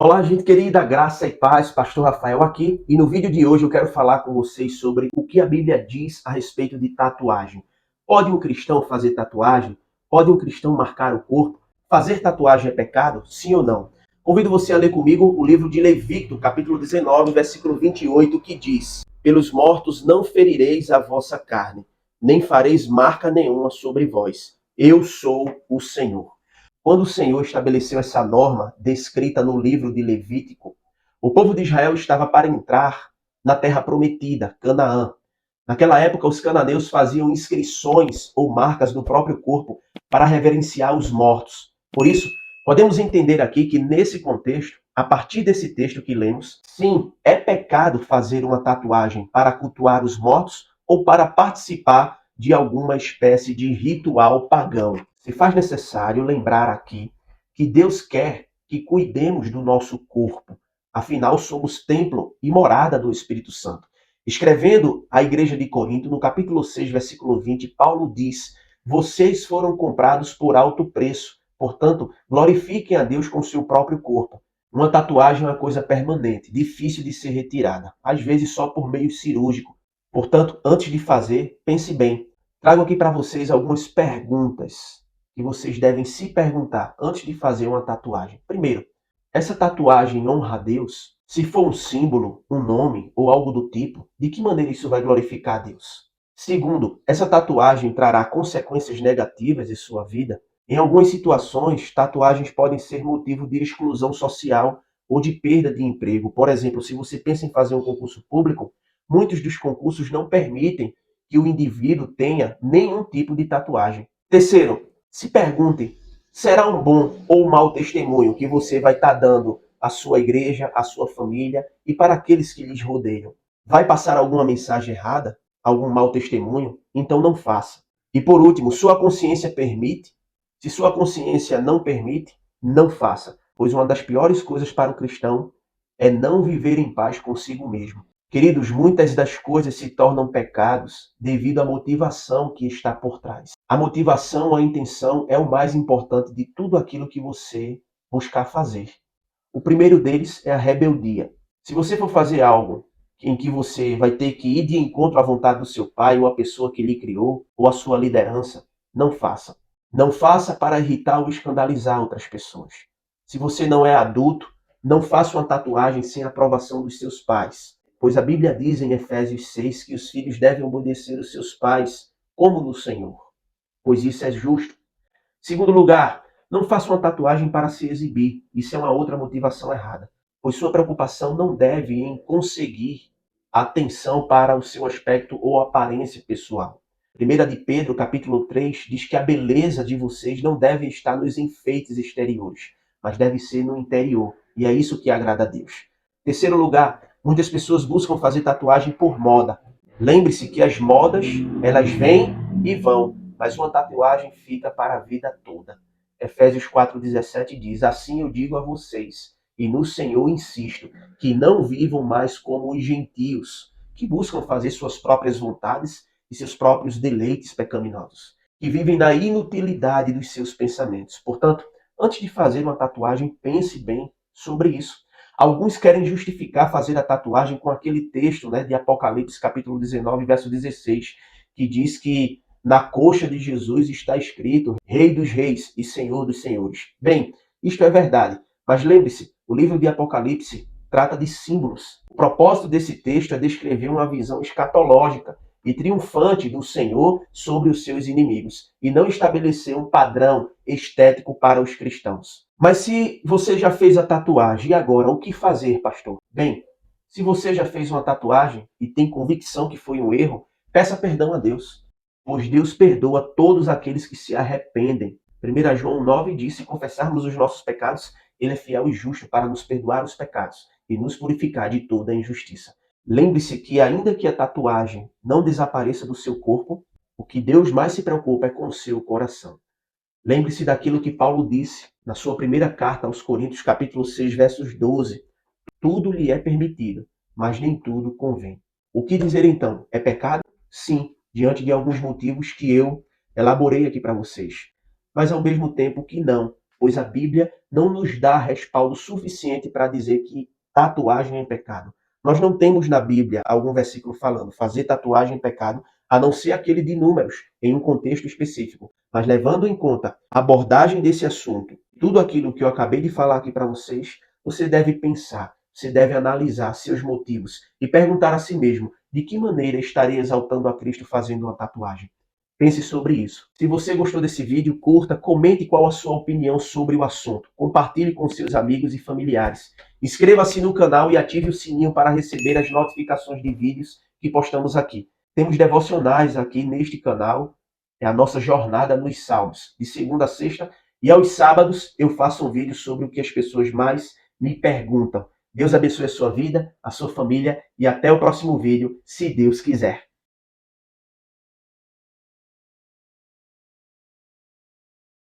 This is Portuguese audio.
Olá, gente querida, graça e paz, Pastor Rafael aqui. E no vídeo de hoje eu quero falar com vocês sobre o que a Bíblia diz a respeito de tatuagem. Pode um cristão fazer tatuagem? Pode um cristão marcar o corpo? Fazer tatuagem é pecado? Sim ou não? Convido você a ler comigo o livro de Levítico, capítulo 19, versículo 28, que diz: Pelos mortos não ferireis a vossa carne, nem fareis marca nenhuma sobre vós. Eu sou o Senhor. Quando o Senhor estabeleceu essa norma descrita no livro de Levítico, o povo de Israel estava para entrar na terra prometida, Canaã. Naquela época, os cananeus faziam inscrições ou marcas no próprio corpo para reverenciar os mortos. Por isso, podemos entender aqui que, nesse contexto, a partir desse texto que lemos, sim, é pecado fazer uma tatuagem para cultuar os mortos ou para participar de alguma espécie de ritual pagão. Se faz necessário lembrar aqui que Deus quer que cuidemos do nosso corpo. Afinal, somos templo e morada do Espírito Santo. Escrevendo à igreja de Corinto, no capítulo 6, versículo 20, Paulo diz: Vocês foram comprados por alto preço, portanto, glorifiquem a Deus com o seu próprio corpo. Uma tatuagem é uma coisa permanente, difícil de ser retirada, às vezes só por meio cirúrgico. Portanto, antes de fazer, pense bem. Trago aqui para vocês algumas perguntas que vocês devem se perguntar antes de fazer uma tatuagem. Primeiro, essa tatuagem honra a Deus? Se for um símbolo, um nome ou algo do tipo, de que maneira isso vai glorificar a Deus? Segundo, essa tatuagem trará consequências negativas em sua vida? Em algumas situações, tatuagens podem ser motivo de exclusão social ou de perda de emprego. Por exemplo, se você pensa em fazer um concurso público, muitos dos concursos não permitem que o indivíduo tenha nenhum tipo de tatuagem. Terceiro, se pergunte, será um bom ou um mau testemunho que você vai estar dando à sua igreja, à sua família e para aqueles que lhes rodeiam? Vai passar alguma mensagem errada? Algum mau testemunho? Então não faça. E por último, sua consciência permite? Se sua consciência não permite, não faça, pois uma das piores coisas para o cristão é não viver em paz consigo mesmo. Queridos, muitas das coisas se tornam pecados devido à motivação que está por trás. A motivação, a intenção é o mais importante de tudo aquilo que você buscar fazer. O primeiro deles é a rebeldia. Se você for fazer algo em que você vai ter que ir de encontro à vontade do seu pai, ou a pessoa que lhe criou, ou a sua liderança, não faça. Não faça para irritar ou escandalizar outras pessoas. Se você não é adulto, não faça uma tatuagem sem a aprovação dos seus pais, pois a Bíblia diz em Efésios 6 que os filhos devem obedecer os seus pais como no Senhor, pois isso é justo. Segundo lugar, não faça uma tatuagem para se exibir. Isso é uma outra motivação errada, pois sua preocupação não deve em conseguir atenção para o seu aspecto ou aparência pessoal. Primeira de Pedro, capítulo 3, diz que a beleza de vocês não deve estar nos enfeites exteriores, mas deve ser no interior. E é isso que agrada a Deus. Terceiro lugar, muitas pessoas buscam fazer tatuagem por moda. Lembre-se que as modas, elas vêm e vão, mas uma tatuagem fica para a vida toda. Efésios 4,17 diz: Assim eu digo a vocês, e no Senhor insisto, que não vivam mais como os gentios, que buscam fazer suas próprias vontades e seus próprios deleites pecaminosos, que vivem na inutilidade dos seus pensamentos. Portanto, antes de fazer uma tatuagem, pense bem sobre isso. Alguns querem justificar fazer a tatuagem com aquele texto, de Apocalipse, capítulo 19, verso 16, que diz que na coxa de Jesus está escrito Rei dos Reis e Senhor dos Senhores. Bem, isto é verdade, mas lembre-se, o livro de Apocalipse trata de símbolos. O propósito desse texto é descrever uma visão escatológica e triunfante do Senhor sobre os seus inimigos, e não estabelecer um padrão estético para os cristãos. Mas se você já fez a tatuagem, e agora, o que fazer, pastor? Bem, se você já fez uma tatuagem e tem convicção que foi um erro, peça perdão a Deus, pois Deus perdoa todos aqueles que se arrependem. 1 João 9 diz: se confessarmos os nossos pecados, ele é fiel e justo para nos perdoar os pecados e nos purificar de toda a injustiça. Lembre-se que, ainda que a tatuagem não desapareça do seu corpo, o que Deus mais se preocupa é com o seu coração. Lembre-se daquilo que Paulo disse na sua primeira carta aos Coríntios, capítulo 6, versos 12. Tudo lhe é permitido, mas nem tudo convém. O que dizer então? É pecado? Sim, diante de alguns motivos que eu elaborei aqui para vocês. Mas ao mesmo tempo que não. pois a Bíblia não nos dá respaldo suficiente para dizer que tatuagem é pecado. Nós não temos na Bíblia algum versículo falando fazer tatuagem é pecado, a não ser aquele de Números, em um contexto específico. Mas levando em conta a abordagem desse assunto, tudo aquilo que eu acabei de falar aqui para vocês, você deve pensar, você deve analisar seus motivos e perguntar a si mesmo de que maneira estarei exaltando a Cristo fazendo uma tatuagem. Pense sobre isso. Se você gostou desse vídeo, curta, comente qual a sua opinião sobre o assunto. Compartilhe com seus amigos e familiares. Inscreva-se no canal e ative o sininho para receber as notificações de vídeos que postamos aqui. Temos devocionais aqui neste canal. É a nossa jornada nos Salmos, de segunda a sexta. E aos sábados eu faço um vídeo sobre o que as pessoas mais me perguntam. Deus abençoe a sua vida, a sua família e até o próximo vídeo, se Deus quiser.